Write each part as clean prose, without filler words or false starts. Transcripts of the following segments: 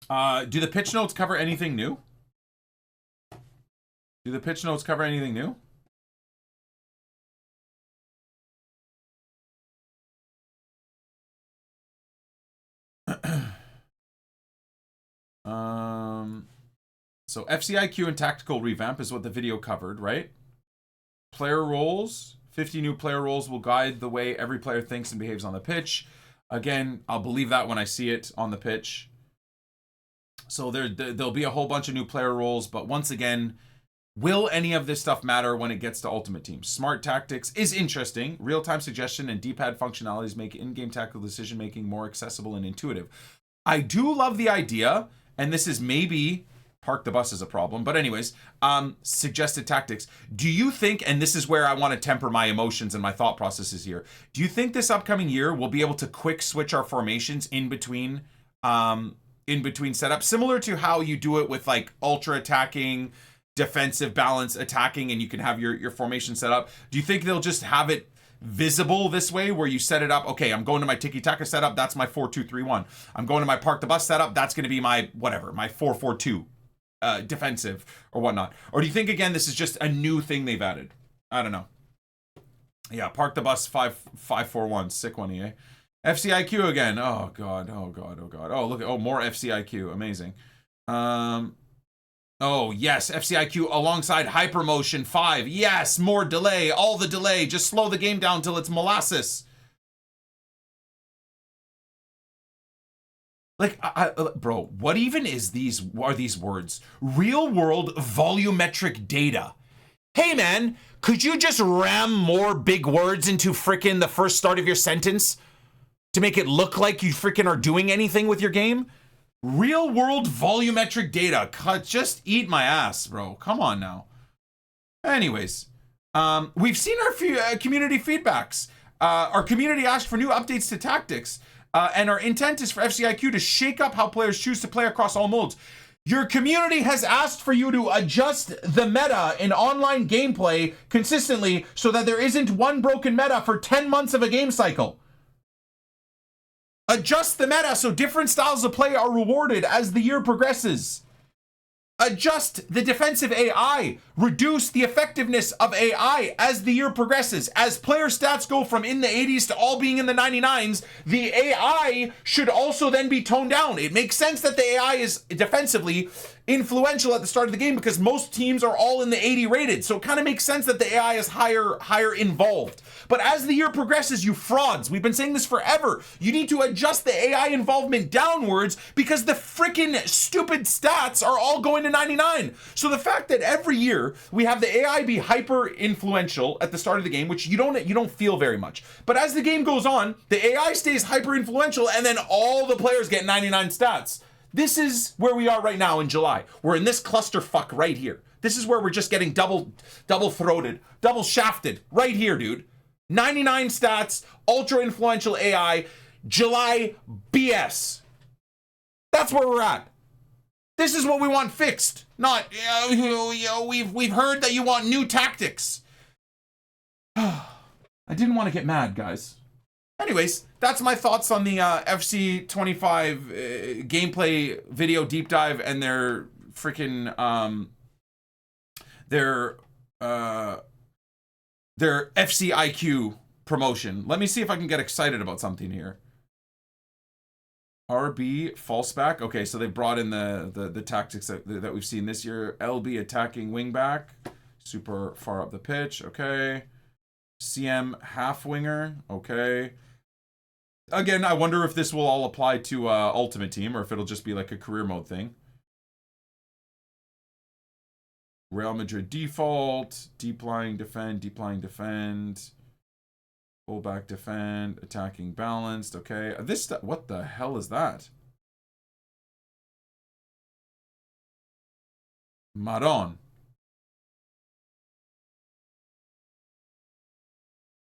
Do the pitch notes cover anything new? Do the pitch notes cover anything new? So FCIQ and tactical revamp is what the video covered, right? Player roles, 50 new player roles will guide the way every player thinks and behaves on the pitch. Again, I'll believe that when I see it on the pitch. So there'll be a whole bunch of new player roles, but once again, will any of this stuff matter when it gets to Ultimate Team? Smart tactics is interesting. Real-time suggestion and D-pad functionalities make in-game tactical decision-making more accessible and intuitive. I do love the idea, and this is maybe park the bus is a problem, but anyways, suggested tactics. Do you think, and this is where I want to temper my emotions and my thought processes here, do you think this upcoming year we'll be able to quick switch our formations in between setups, similar to how you do it with like ultra attacking, defensive balance attacking, and you can have your formation set up? Do you think they'll just have it visible this way where you set it up? Okay, I'm going to my tiki-taka setup, that's my 4-2-3-1. I'm going to my park the bus setup, that's going to be my whatever, my 4-4-2 defensive or whatnot. Or do you think again this is just a new thing they've added? I don't know. Yeah, park the bus 5-4-1, sick one, EA. FCIQ again. Oh god, oh god, oh god. Oh look, oh more FCIQ, amazing. Oh yes, FCIQ alongside Hypermotion 5. Yes, more delay, all the delay. Just slow the game down till it's molasses. Like, bro, what even are these words? Real world volumetric data. Hey man, could you just ram more big words into frickin' the first start of your sentence to make it look like you frickin' are doing anything with your game? Real world volumetric data. Just eat my ass, bro. Come on now. Anyways, we've seen our community feedbacks. Our community asked for new updates to tactics. And our intent is for FCIQ to shake up how players choose to play across all modes. Your community has asked for you to adjust the meta in online gameplay consistently so that there isn't one broken meta for 10 months of a game cycle. Adjust the meta so different styles of play are rewarded as the year progresses. Adjust the defensive AI. Reduce the effectiveness of AI as the year progresses. As player stats go from in the 80s to all being in the 99s, the AI should also then be toned down. It makes sense that the AI is defensively influential at the start of the game because most teams are all in the 80 rated. So it kind of makes sense that the AI is higher involved. But as the year progresses, you frauds, we've been saying this forever, you need to adjust the AI involvement downwards because the freaking stupid stats are all going to 99. So the fact that every year we have the AI be hyper influential at the start of the game, which you don't feel very much. But as the game goes on, the AI stays hyper influential and then all the players get 99 stats. This is where we are right now in July. We're in this clusterfuck right here. This is where we're just getting double throated, double shafted right here, dude. 99 stats, ultra influential AI, July BS. That's where we're at. This is what we want fixed. Not, we've heard that you want new tactics. I didn't want to get mad, guys. Anyways, that's my thoughts on the FC25 gameplay video deep dive and their freaking their FCIQ promotion. Let me see if I can get excited about something here. RB false back. Okay, so they brought in the tactics that we've seen this year. LB attacking wing back, super far up the pitch. Okay, CM half winger. Okay. Again, I wonder if this will all apply to Ultimate Team or if it'll just be like a career mode thing. Real Madrid default, deep lying defend, fullback defend, attacking balanced. Okay, what the hell is that? Maron.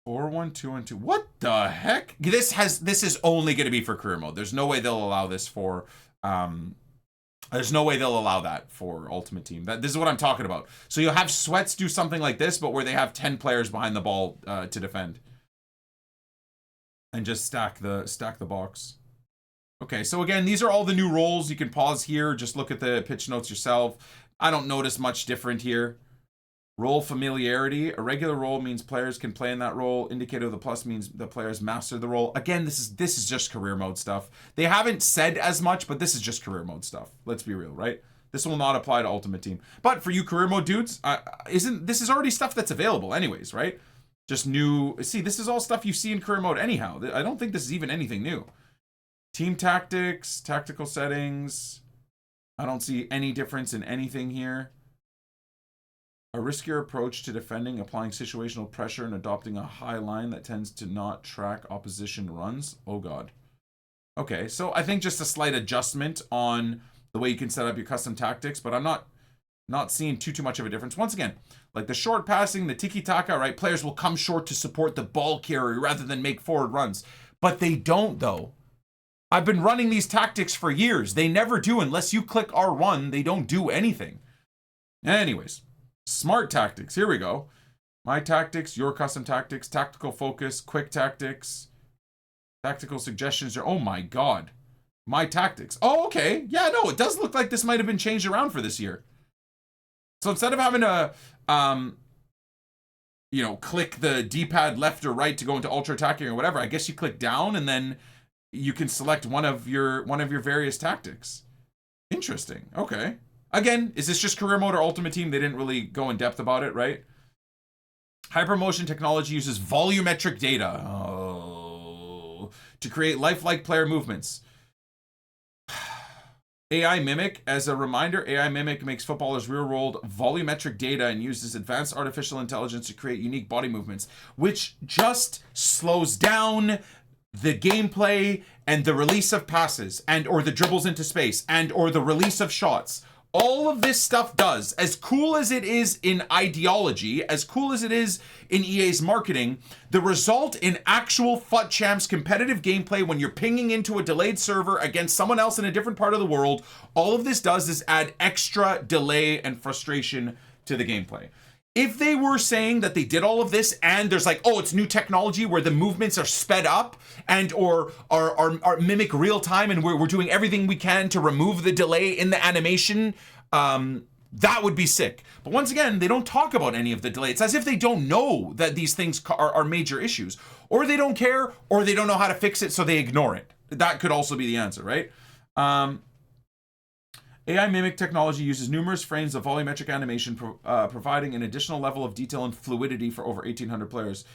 4-1-2-1-2. What the heck? This is only going to be for career mode. There's no way they'll allow this for there's no way they'll allow that for Ultimate Team. This is what I'm talking about. So you'll have Sweats do something like this, but where they have 10 players behind the ball to defend. And just stack the box. Okay, so again, these are all the new roles. You can pause here, just look at the pitch notes yourself. I don't notice much different here. Role familiarity. A regular role means players can play in that role. Indicator of the plus means the players master the role. Again, this is just career mode stuff. They haven't said as much, but this is just career mode stuff. Let's be real, right? This will not apply to Ultimate Team. But for you career mode dudes, this is already stuff that's available anyways, right? Just new. See, this is all stuff you see in career mode anyhow. I don't think this is even anything new. Team tactics, tactical settings. I don't see any difference in anything here. A riskier approach to defending, applying situational pressure and adopting a high line that tends to not track opposition runs. Oh god. Okay, so I think just a slight adjustment on the way you can set up your custom tactics, but I'm not seeing too much of a difference. Once again, like the short passing, the tiki-taka, right? Players will come short to support the ball carrier rather than make forward runs. But they don't, though. I've been running these tactics for years. They never do. Unless you click R1, they don't do anything. Anyways, smart tactics. Here we go. My tactics, your custom tactics, tactical focus, quick tactics, tactical suggestions. Oh my god. My tactics. Oh, okay. Yeah, no, it does look like this might have been changed around for this year. So instead of having to, click the D-pad left or right to go into ultra attacking or whatever, I guess you click down and then you can select one of your various tactics. Interesting. Okay. Again, is this just career mode or Ultimate Team? They didn't really go in depth about it, right? Hypermotion technology uses volumetric data to create lifelike player movements. AI Mimic, as a reminder, AI Mimic makes footballers real-world volumetric data and uses advanced artificial intelligence to create unique body movements, which just slows down the gameplay and the release of passes and or the dribbles into space and or the release of shots. All of this stuff does, as cool as it is in ideology, as cool as it is in EA's marketing, the result in actual FUT Champs competitive gameplay when you're pinging into a delayed server against someone else in a different part of the world, all of this does is add extra delay and frustration to the gameplay. If they were saying that they did all of this and there's like, oh, it's new technology where the movements are sped up and or are mimic real time and we're doing everything we can to remove the delay in the animation, that would be sick. But once again, they don't talk about any of the delay. It's as if they don't know that these things are major issues, or they don't care, or they don't know how to fix it, so they ignore it. That could also be the answer, right? AI Mimic technology uses numerous frames of volumetric animation, providing an additional level of detail and fluidity for over 1,800 players.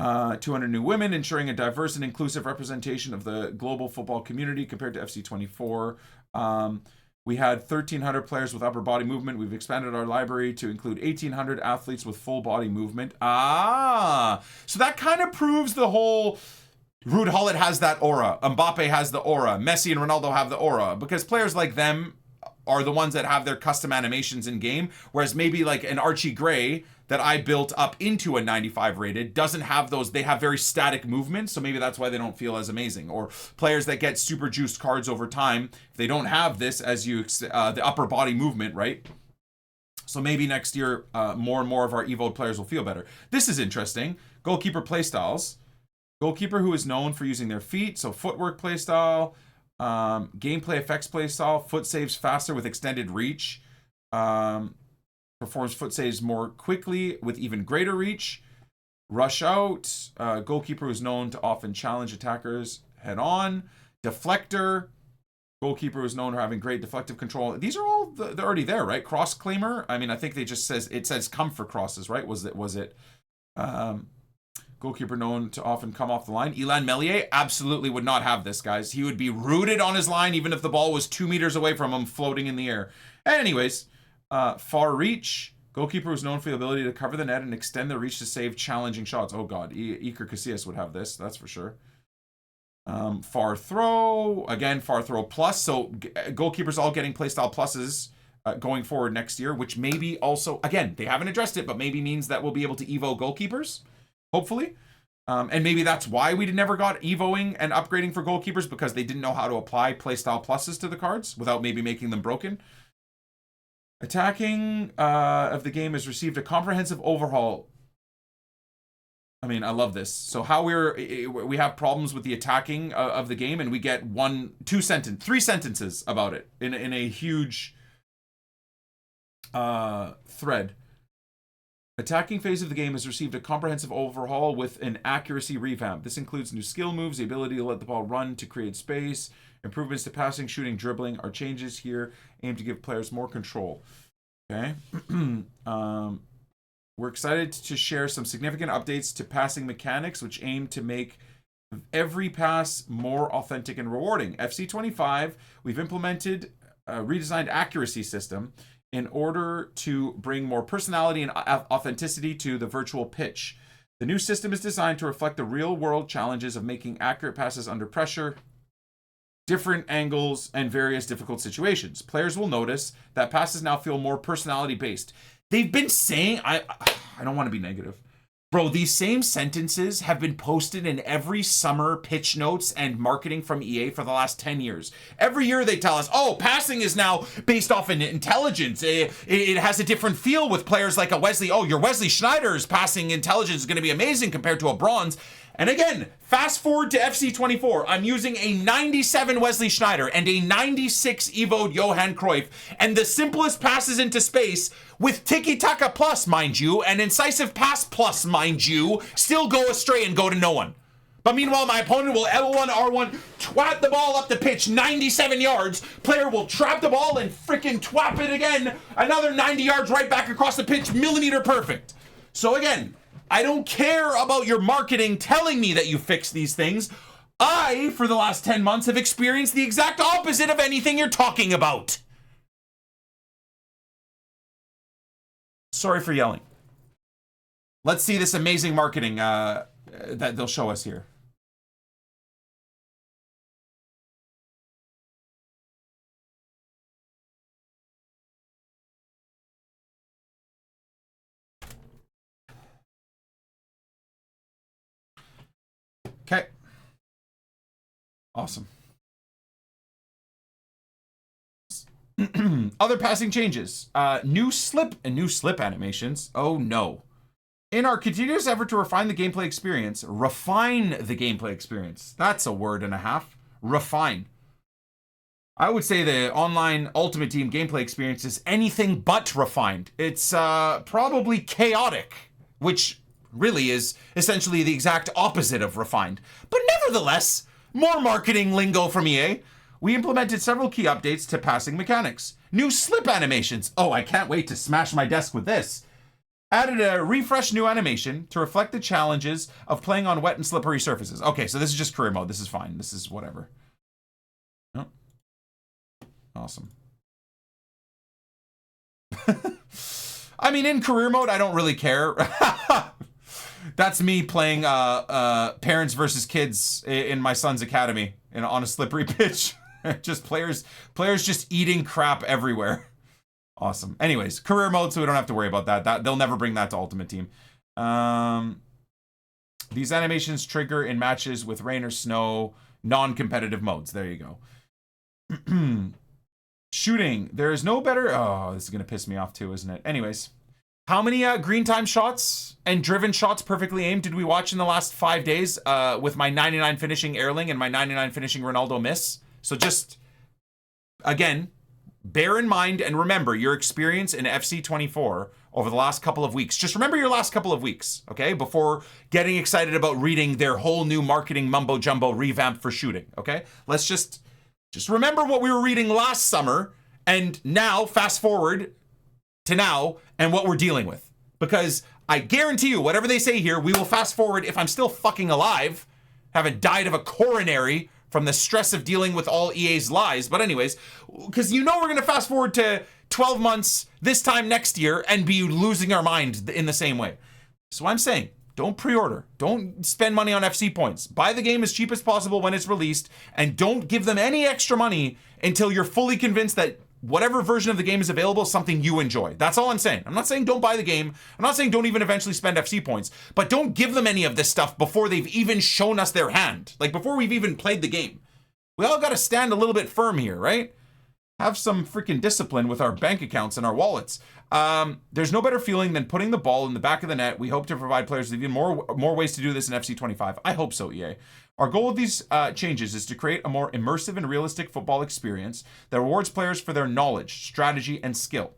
200 new women, ensuring a diverse and inclusive representation of the global football community compared to FC24. We had 1,300 players with upper body movement. We've expanded our library to include 1,800 athletes with full body movement. So that kind of proves the whole... Ruud Gullit has that aura. Mbappe has the aura. Messi and Ronaldo have the aura. Because players like them are the ones that have their custom animations in game, whereas maybe like an Archie Gray that I built up into a 95 rated doesn't have those. They have very static movements, so maybe that's why they don't feel as amazing. Or players that get super juiced cards over time, if they don't have this as the upper body movement, right? So maybe next year more and more of our Evo players will feel better. This is interesting. Goalkeeper playstyles. Goalkeeper who is known for using their feet, so footwork playstyle. Gameplay effects playstyle, foot saves faster with extended reach, performs foot saves more quickly with even greater reach, rush out, goalkeeper who's known to often challenge attackers head on, deflector, goalkeeper who's known for having great deflective control. These are all they're already there, right? Cross claimer. I mean, I think they just says come for crosses, right? Was it goalkeeper known to often come off the line. Ilan Melier absolutely would not have this, guys. He would be rooted on his line even if the ball was 2 meters away from him floating in the air. Anyways, far reach. Goalkeeper was known for the ability to cover the net and extend the reach to save challenging shots. Oh god, Iker Casillas would have this, that's for sure. Far throw. Again, far throw plus. So goalkeepers all getting playstyle pluses going forward next year, which maybe also, again, they haven't addressed it, but maybe means that we'll be able to Evo goalkeepers. Hopefully. And maybe that's why we never got Evoing and upgrading for goalkeepers, because they didn't know how to apply playstyle pluses to the cards without maybe making them broken. Attacking of the game has received a comprehensive overhaul. I mean, I love this. So how we have problems with the attacking of the game, and we get three sentences about it in a huge thread. Attacking phase of the game has received a comprehensive overhaul with an accuracy revamp. This includes new skill moves, the ability to let the ball run to create space, improvements to passing, shooting, dribbling. Our changes here aim to give players more control. Okay. We're excited to share some significant updates to passing mechanics, which aim to make every pass more authentic and rewarding. FC 25, we've implemented a redesigned accuracy system in order to bring more personality and authenticity to the virtual pitch. The new system is designed to reflect the real-world challenges of making accurate passes under pressure, different angles, and various difficult situations. Players will notice that passes now feel more personality-based. They've been saying, I don't want to be negative. Bro, these same sentences have been posted in every summer pitch notes and marketing from EA for the last 10 years. Every year they tell us, oh, passing is now based off in intelligence. It has a different feel with players like a Wesley. Oh, your Wesley Schneider's passing intelligence is going to be amazing compared to a bronze. And again, fast forward to FC 24. I'm using a 97 Wesley Schneider and a 96 Evo'd Johan Cruyff, and the simplest passes into space with tiki-taka plus, mind you, and incisive pass plus, mind you, still go astray and go to no one. But meanwhile, my opponent will L1, R1, twat the ball up the pitch 97 yards. Player will trap the ball and freaking twap it again. Another 90 yards right back across the pitch, millimeter perfect. So again, I don't care about your marketing telling me that you fix these things. I, for the last 10 months, have experienced the exact opposite of anything you're talking about. Sorry for yelling. Let's see this amazing marketing that they'll show us here. Okay. Awesome. Other passing changes. New slip animations. Oh no. In our continuous effort to refine the gameplay experience, that's a word and a half. Refine. I would say the online Ultimate Team gameplay experience is anything but refined. It's probably chaotic, which really is essentially the exact opposite of refined. But nevertheless, more marketing lingo from EA. We implemented several key updates to passing mechanics. New slip animations. Oh, I can't wait to smash my desk with this. Added a refreshed new animation to reflect the challenges of playing on wet and slippery surfaces. Okay, so this is just career mode. This is fine. This is whatever. Oh. Awesome. I mean, in career mode, I don't really care. That's me playing parents versus kids in my son's academy on a slippery pitch. Just players just eating crap everywhere. Awesome. Anyways, career mode, so we don't have to worry about that. They'll never bring that to Ultimate Team. These animations trigger in matches with rain or snow, non-competitive modes. There you go. Shooting. There is no better... Oh, this is going to piss me off too, isn't it? Anyways. How many green time shots and driven shots perfectly aimed did we watch in the last 5 days with my 99 finishing Erling and my 99 finishing Ronaldo miss? So just, again, bear in mind and remember your experience in FC 24 over the last couple of weeks. Just remember your last couple of weeks, okay? Before getting excited about reading their whole new marketing mumbo jumbo revamp for shooting, okay? Let's just remember what we were reading last summer and now fast forward to now and what we're dealing with. Because I guarantee you, whatever they say here, we will fast forward if I'm still fucking alive, haven't died of a coronary from the stress of dealing with all EA's lies. But anyways, because you know we're going to fast forward to 12 months this time next year and be losing our mind in the same way. So I'm saying, don't pre-order. Don't spend money on FC points. Buy the game as cheap as possible when it's released and don't give them any extra money until you're fully convinced that whatever version of the game is available is something you enjoy. That's all I'm saying. I'm not saying don't buy the game. I'm not saying don't even eventually spend FC points, but don't give them any of this stuff before they've even shown us their hand. Like before we've even played the game. We all got to stand a little bit firm here, right? Have some freaking discipline with our bank accounts and our wallets. There's no better feeling than putting the ball in the back of the net. We hope to provide players with even more ways to do this in FC25. I hope so, EA. Our goal with these changes is to create a more immersive and realistic football experience that rewards players for their knowledge, strategy, and skill.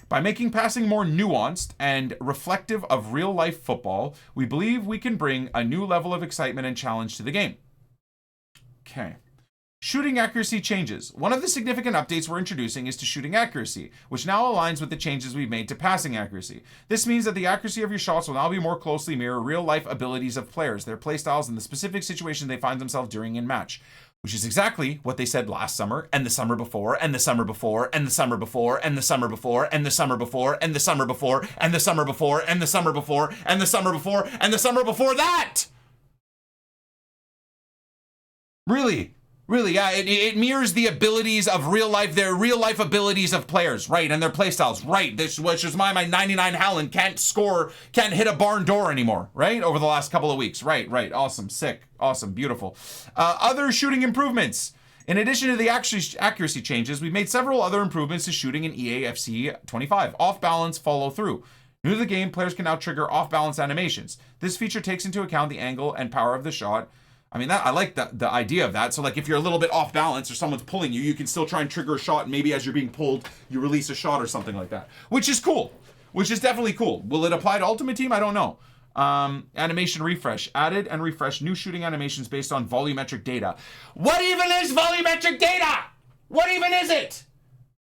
By making passing more nuanced and reflective of real-life football, we believe we can bring a new level of excitement and challenge to the game. Okay. Shooting accuracy changes. One of the significant updates we're introducing is to shooting accuracy, which now aligns with the changes we've made to passing accuracy. This means that the accuracy of your shots will now be more closely mirror real-life abilities of players, their playstyles, and the specific situation they find themselves during in match. Which is exactly what they said last summer, and the summer before, and the summer before, and the summer before, and the summer before, and the summer before, and the summer before, and the summer before, and the summer before, and the summer before, and the summer before that! Really? Really, yeah, it mirrors the abilities of real life, their real life abilities of players, right, and their playstyles, right. This, which is why my 99 Haaland can't hit a barn door anymore, right, over the last couple of weeks, right, awesome, sick, awesome, beautiful. Other shooting improvements. In addition to the accuracy changes, we've made several other improvements to shooting in EA FC 25. Off balance, follow through. New to the game, players can now trigger off balance animations. This feature takes into account the angle and power of the shot. I mean, I like the idea of that. So, like, if you're a little bit off balance or someone's pulling you, you can still try and trigger a shot, and maybe as you're being pulled, you release a shot or something like that. Which is cool. Which is definitely cool. Will it apply to Ultimate Team? I don't know. Animation refresh. Added and refreshed new shooting animations based on volumetric data. What even is volumetric data? What even is it?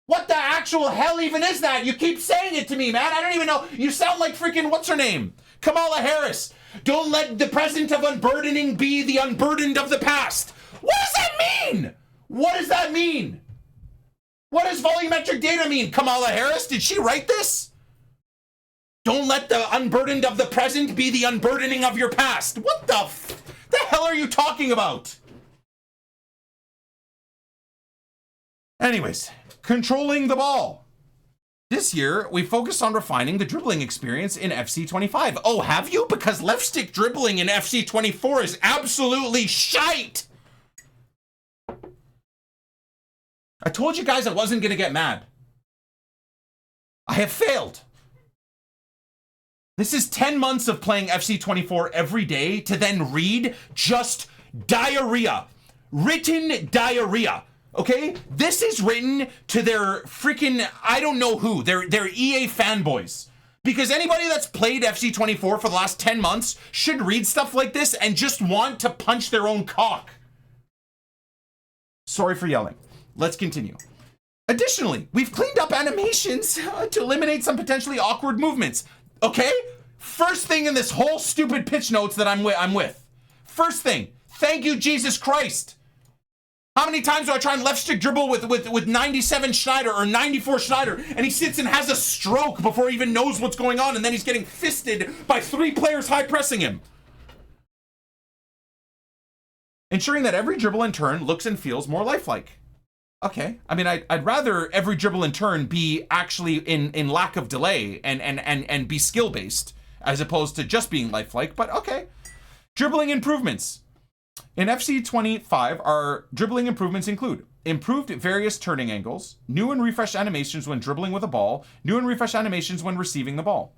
What the actual hell even is that? You keep saying it to me, man. I don't even know. You sound like freaking, what's her name? Kamala Harris. Don't let the present of unburdening be the unburdened of the past. What does that mean? What does that mean? What does volumetric data mean? Kamala Harris, did she write this? Don't let the unburdened of the present be the unburdening of your past. What the hell are you talking about? Anyways, controlling the ball. This year, we focused on refining the dribbling experience in FC25. Oh, have you? Because left stick dribbling in FC24 is absolutely shite! I told you guys I wasn't gonna get mad. I have failed. This is 10 months of playing FC24 every day to then read just diarrhea. Written diarrhea. Okay, this is written to their freaking, I don't know who, their EA fanboys. Because anybody that's played FC24 for the last 10 months should read stuff like this and just want to punch their own cock. Sorry for yelling. Let's continue. Additionally, we've cleaned up animations to eliminate some potentially awkward movements. Okay? First thing in this whole stupid pitch notes that I'm with. First thing, thank you, Jesus Christ. How many times do I try and left stick dribble with 97 Schneider or 94 Schneider, and he sits and has a stroke before he even knows what's going on, and then he's getting fisted by 3 players high pressing him. Ensuring that every dribble in turn looks and feels more lifelike. Okay, I mean, I'd rather every dribble in turn be actually in lack of delay and be skill based as opposed to just being lifelike, but okay. Dribbling improvements. In FC25, our dribbling improvements include improved various turning angles, new and refreshed animations when dribbling with a ball, new and refreshed animations when receiving the ball.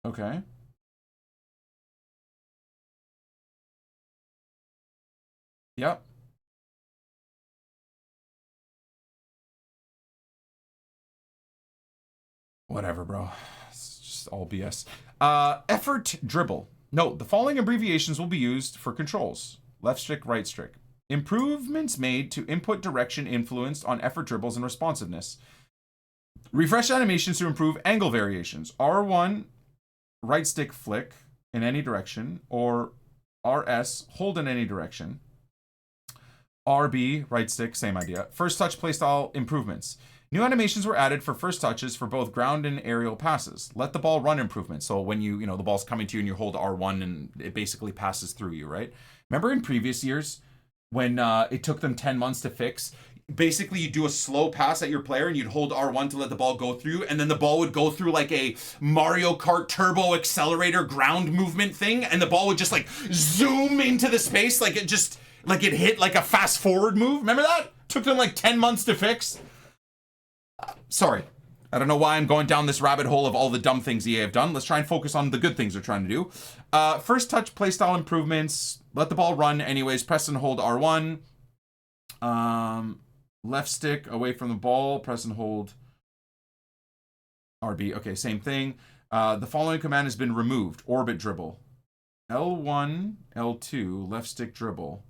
Okay. Yep. Whatever, bro. It's just all BS. Effort dribble. Note, the following abbreviations will be used for controls. Left stick, right stick. Improvements made to input direction influenced on effort dribbles and responsiveness. Refresh animations to improve angle variations. R1, right stick flick in any direction, or RS, hold in any direction. RB, right stick, same idea. First touch playstyle improvements. New animations were added for first touches for both ground and aerial passes. Let the ball run improvement. So when you know, the ball's coming to you and you hold R1 and it basically passes through you, right? Remember in previous years when it took them 10 months to fix? Basically, you do a slow pass at your player and you'd hold R1 to let the ball go through, and then the ball would go through like a Mario Kart turbo accelerator ground movement thing, and the ball would just like zoom into the space. Like like it hit like a fast forward move. Remember that? Took them like 10 months to fix. Sorry. I don't know why I'm going down this rabbit hole of all the dumb things EA have done. Let's try and focus on the good things they're trying to do. First touch playstyle improvements. Let the ball run anyways. Press and hold R1. Left stick away from the ball. Press and hold RB. Okay, same thing. The following command has been removed. Orbit dribble. L1, L2, left stick dribble.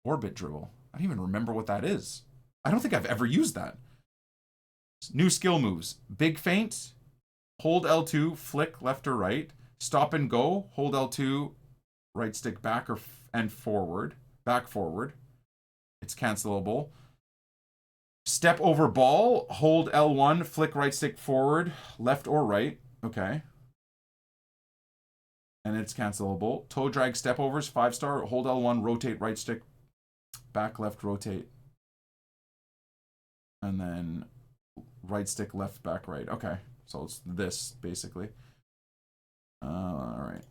Orbit dribble. I don't even remember what that is. I don't think I've ever used that. New skill moves. Big feint. Hold L2, flick left or right. Stop and go. Hold L2, right stick back and forward. Back forward. It's cancelable. Step over ball. Hold L1, flick right stick forward, left or right. Okay. And it's cancelable. Toe drag step overs, 5-star. Hold L1, rotate right stick, back left, rotate. And then right stick left, back right. Okay. So it's this, basically. Alright.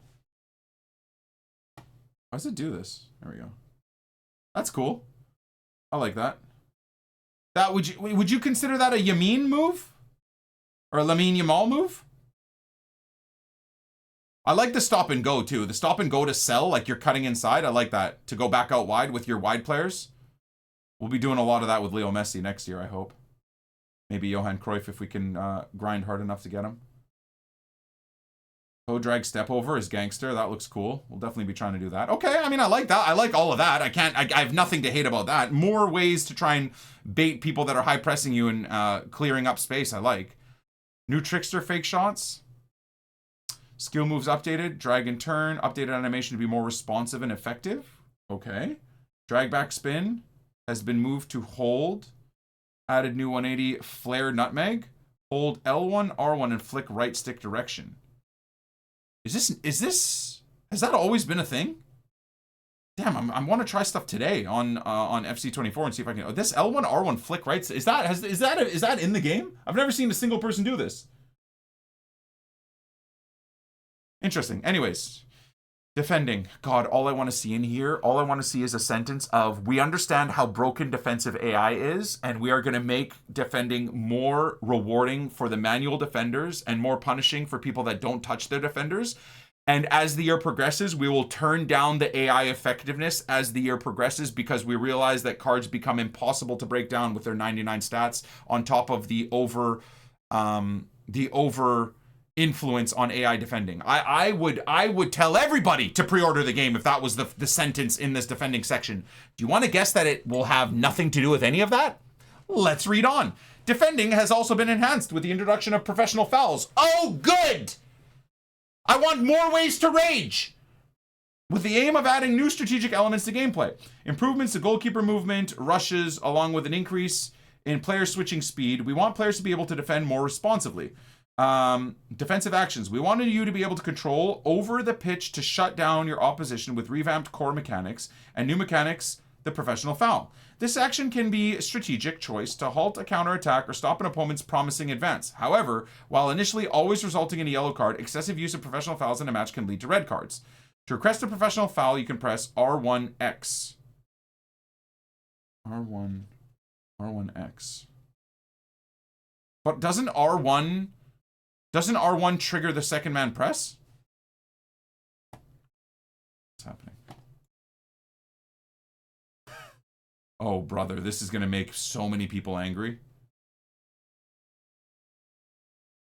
How does it do this? There we go. That's cool. I like that. That would you consider that a Yamin move? Or a Lamine Yamal move? I like the stop and go too. The stop and go to sell, like you're cutting inside. I like that. To go back out wide with your wide players. We'll be doing a lot of that with Leo Messi next year, I hope. Maybe Johan Cruyff if we can grind hard enough to get him. Toe drag step over is gangster. That looks cool. We'll definitely be trying to do that. Okay, I mean, I like that. I like all of that. I have nothing to hate about that. More ways to try and bait people that are high pressing you and clearing up space, I like. New trickster fake shots. Skill moves updated. Drag and turn. Updated animation to be more responsive and effective. Okay. Drag back spin has been moved to hold. Added new 180 flare nutmeg. Hold L1, R1, and flick right stick direction. Is this, has that always been a thing? Damn, I want to try stuff today on FC24 and see if I can. Oh, this L1, R1 flick right. Is that in the game? I've never seen a single person do this. Interesting. Anyways, defending. God, all I want to see in here, all I want to see is a sentence of, we understand how broken defensive AI is, and we are going to make defending more rewarding for the manual defenders and more punishing for people that don't touch their defenders. And as the year progresses, we will turn down the AI effectiveness as the year progresses, because we realize that cards become impossible to break down with their 99 stats on top of the over influence on AI defending. I would tell everybody to pre-order the game if that was the sentence in this defending section. Do you want to guess that it will have nothing to do with any of that? Let's read on. Defending has also been enhanced with the introduction of professional fouls. Oh, good! I want more ways to rage! With the aim of adding new strategic elements to gameplay. Improvements to goalkeeper movement, rushes, along with an increase in player switching speed. We want players to be able to defend more responsively. Defensive actions. We wanted you to be able to control over the pitch to shut down your opposition with revamped core mechanics and new mechanics, the professional foul. This action can be a strategic choice to halt a counterattack or stop an opponent's promising advance. However, while initially always resulting in a yellow card, excessive use of professional fouls in a match can lead to red cards. To request a professional foul, you can press R1X. R1X. But doesn't R1 trigger the second man press? What's happening? Oh, brother, this is going to make so many people angry.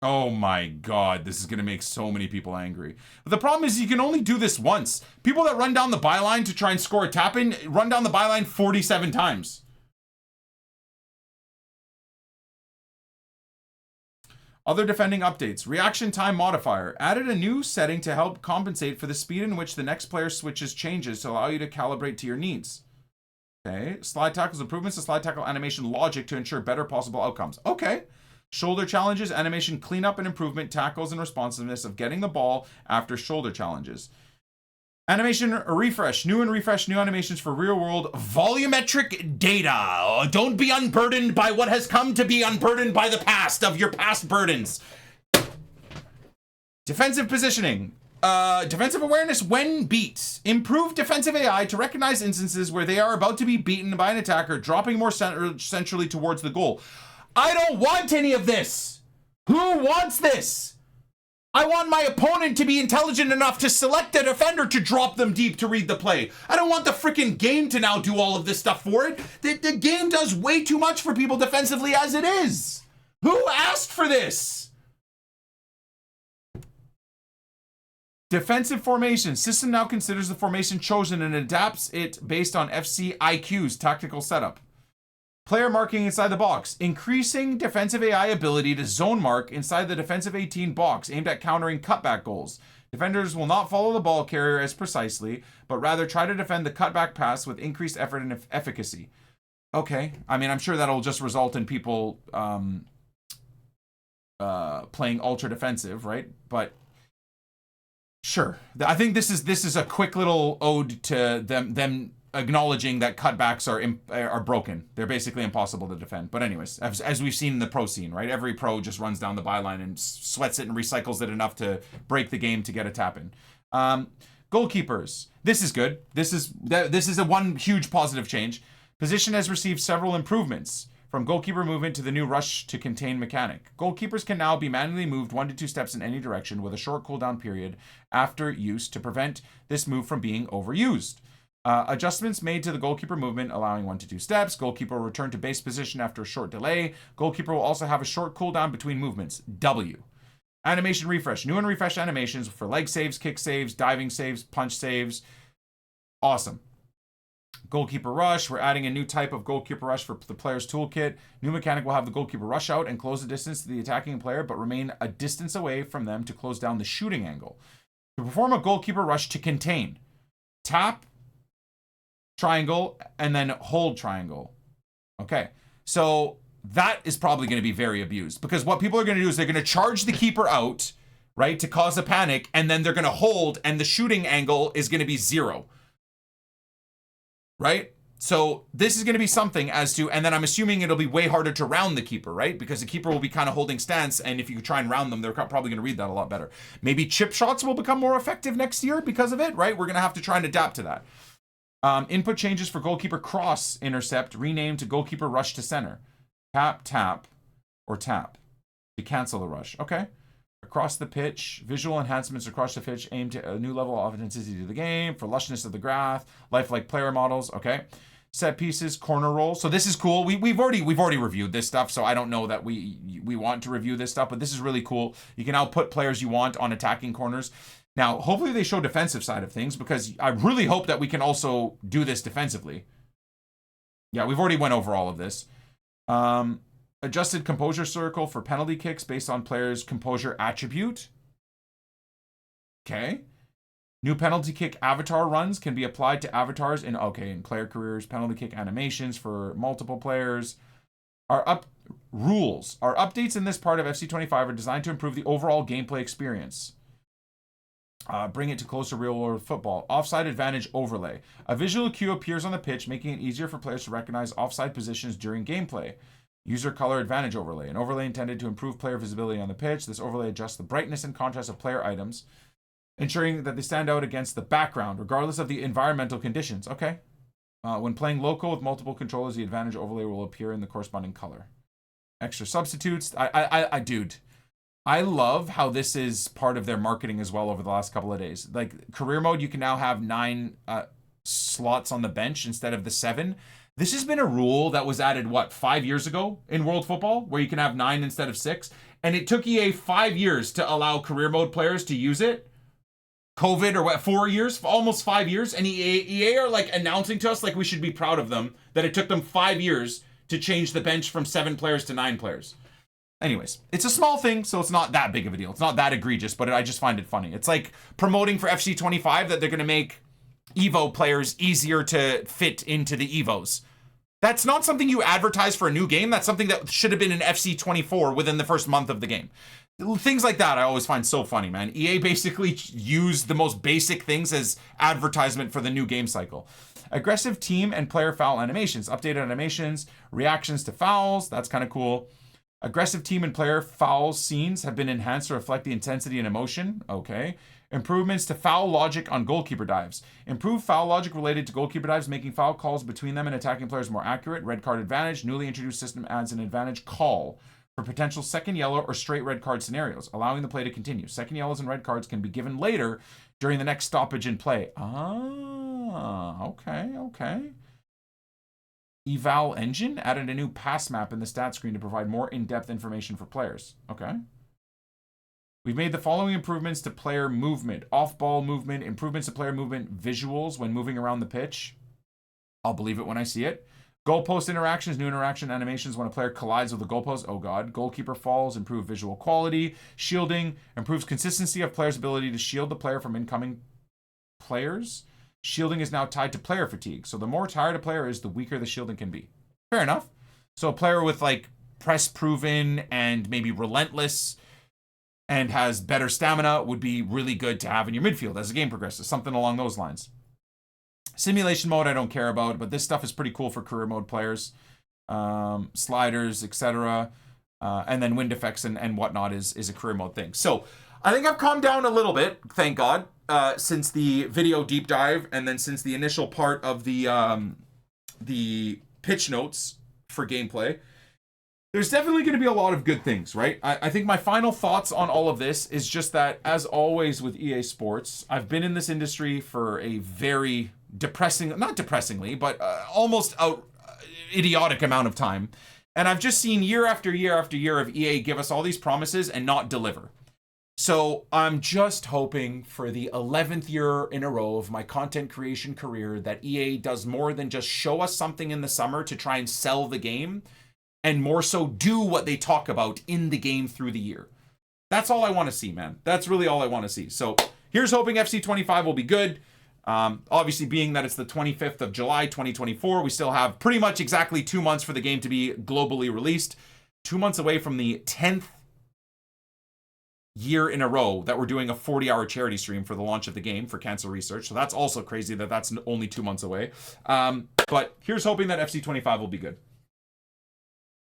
Oh my god, this is going to make so many people angry. But the problem is you can only do this once. People that run down the byline to try and score a tap-in run down the byline 47 times. Other defending updates. Reaction time modifier. Added a new setting to help compensate for the speed in which the next player switches changes to allow you to calibrate to your needs. Okay. Slide tackles. Improvements to slide tackle animation logic to ensure better possible outcomes. Okay. Shoulder challenges. Animation cleanup and improvement. Tackles and responsiveness of getting the ball after shoulder challenges. Animation refresh. New animations for real world volumetric data. Don't be unburdened by what has come to be unburdened by the past of your past burdens. Defensive positioning. Defensive awareness when beat. Improve defensive AI to recognize instances where they are about to be beaten by an attacker, dropping more centrally towards the goal. I don't want any of this. Who wants this? I want my opponent to be intelligent enough to select a defender to drop them deep to read the play. I don't want the freaking game to now do all of this stuff for it. The game does way too much for people defensively as it is. Who asked for this? Defensive formation. System now considers the formation chosen and adapts it based on FC IQ's tactical setup. Player marking inside the box. Increasing defensive AI ability to zone mark inside the defensive 18 box aimed at countering cutback goals. Defenders will not follow the ball carrier as precisely, but rather try to defend the cutback pass with increased effort and efficacy. Okay. I mean, I'm sure that'll just result in people playing ultra defensive, right? But sure. I think this is a quick little ode to them acknowledging that cutbacks are broken. They're basically impossible to defend. But anyways, as we've seen in the pro scene, right? Every pro just runs down the byline and sweats it and recycles it enough to break the game to get a tap in. Goalkeepers. This is good. This is a one huge positive change. Position has received several improvements. From goalkeeper movement to the new rush to contain mechanic. Goalkeepers can now be manually moved 1 to 2 steps in any direction with a short cooldown period after use to prevent this move from being overused. Adjustments made to the goalkeeper movement allowing 1 to 2 steps. Goalkeeper will return to base position after a short delay. Goalkeeper will also have a short cooldown between movements. W. Animation refresh. New and refreshed animations for leg saves, kick saves, diving saves, punch saves. Awesome. Goalkeeper rush. We're adding a new type of goalkeeper rush for the player's toolkit. New mechanic will have the goalkeeper rush out and close the distance to the attacking player, but remain a distance away from them to close down the shooting angle. To perform a goalkeeper rush to contain, tap, triangle, and then hold triangle. Okay, so that is probably going to be very abused because what people are going to do is they're going to charge the keeper out, right, to cause a panic, and then they're going to hold, and the shooting angle is going to be 0. Right? So this is going to be something as to, and then I'm assuming it'll be way harder to round the keeper, right? Because the keeper will be kind of holding stance, and if you try and round them, they're probably going to read that a lot better. Maybe chip shots will become more effective next year because of it, right? We're going to have to try and adapt to that. Input changes for goalkeeper cross intercept, renamed to goalkeeper rush to center. Tap, tap, or tap to cancel the rush. Okay. Across the pitch, visual enhancements across the pitch aimed to a new level of intensity to the game, for lushness of the graph, lifelike player models. Okay, set pieces, corner rolls. So this is cool. We've already reviewed this stuff, so I don't know that we want to review this stuff, but this is really cool. You can now put players you want on attacking corners. Now, hopefully they show defensive side of things because I really hope that we can also do this defensively. Yeah, we've already went over all of this. Adjusted composure circle for penalty kicks based on player's composure attribute. Okay. New penalty kick avatar runs can be applied to avatars in player careers. Penalty kick animations for multiple players. Rules. Our updates in this part of FC25 are designed to improve the overall gameplay experience. Bring it to closer real-world football. Offside advantage overlay. A visual cue appears on the pitch, making it easier for players to recognize offside positions during gameplay. User color advantage overlay. An overlay intended to improve player visibility on the pitch. This overlay adjusts the brightness and contrast of player items, ensuring that they stand out against the background, regardless of the environmental conditions. Okay. When playing local with multiple controllers, the advantage overlay will appear in the corresponding color. Extra substitutes. Dude, I love how this is part of their marketing as well over the last couple of days. Like career mode, you can now have 9 slots on the bench instead of the 7. This has been a rule that was added, 5 years ago in World Football, where you can have 9 instead of 6. And it took EA 5 years to allow career mode players to use it. COVID or 4 years, almost 5 years. And EA are like announcing to us like we should be proud of them that it took them 5 years to change the bench from 7 players to 9 players. Anyways, it's a small thing, so it's not that big of a deal. It's not that egregious, but I just find it funny. It's like promoting for FC25 that they're going to make Evo players easier to fit into the Evos. That's not something you advertise for a new game. That's something that should have been in FC24 within the first month of the game. Things like that I always find so funny, man. EA basically used the most basic things as advertisement for the new game cycle. Aggressive team and player foul animations. Updated animations. Reactions to fouls. That's kind of cool. Aggressive team and player foul scenes have been enhanced to reflect the intensity and emotion. Okay. Improvements to foul logic on goalkeeper dives. Improve foul logic related to goalkeeper dives, making foul calls between them and attacking players more accurate. Red card advantage. Newly introduced system adds an advantage call for potential second yellow or straight red card scenarios, allowing the play to continue. Second yellows and red cards can be given later during the next stoppage in play. Okay. Eval engine added a new pass map in the stat screen to provide more in-depth information for players. Okay. We've made the following improvements to player movement. Off-ball movement, improvements to player movement, visuals when moving around the pitch. I'll believe it when I see it. Goalpost interactions, new interaction animations when a player collides with the goalpost. Oh god. Goalkeeper falls, improve visual quality. Shielding, improves consistency of players' ability to shield the player from incoming players. Shielding is now tied to player fatigue. So the more tired a player is, the weaker the shielding can be. Fair enough. So a player with like press proven and maybe relentless and has better stamina would be really good to have in your midfield as the game progresses. Something along those lines. Simulation mode I don't care about, but this stuff is pretty cool for career mode players. Sliders, etc. And then wind effects and whatnot is a career mode thing. So I think I've calmed down a little bit, thank God, since the video deep dive and then since the initial part of the pitch notes for gameplay. There's definitely going to be a lot of good things, right? I think my final thoughts on all of this is just that, as always with EA Sports, I've been in this industry for a very not depressingly, but almost idiotic amount of time. And I've just seen year after year after year of EA give us all these promises and not deliver. So I'm just hoping for the 11th year in a row of my content creation career that EA does more than just show us something in the summer to try and sell the game, and more so do what they talk about in the game through the year. That's all I want to see, man. That's really all I want to see. So here's hoping FC25 will be good. Obviously, being that it's the 25th of July, 2024, we still have pretty much exactly 2 months for the game to be globally released. 2 months away from the 10th year in a row that we're doing a 40-hour charity stream for the launch of the game for cancer research. So that's also crazy that that's only 2 months away. But here's hoping that FC25 will be good.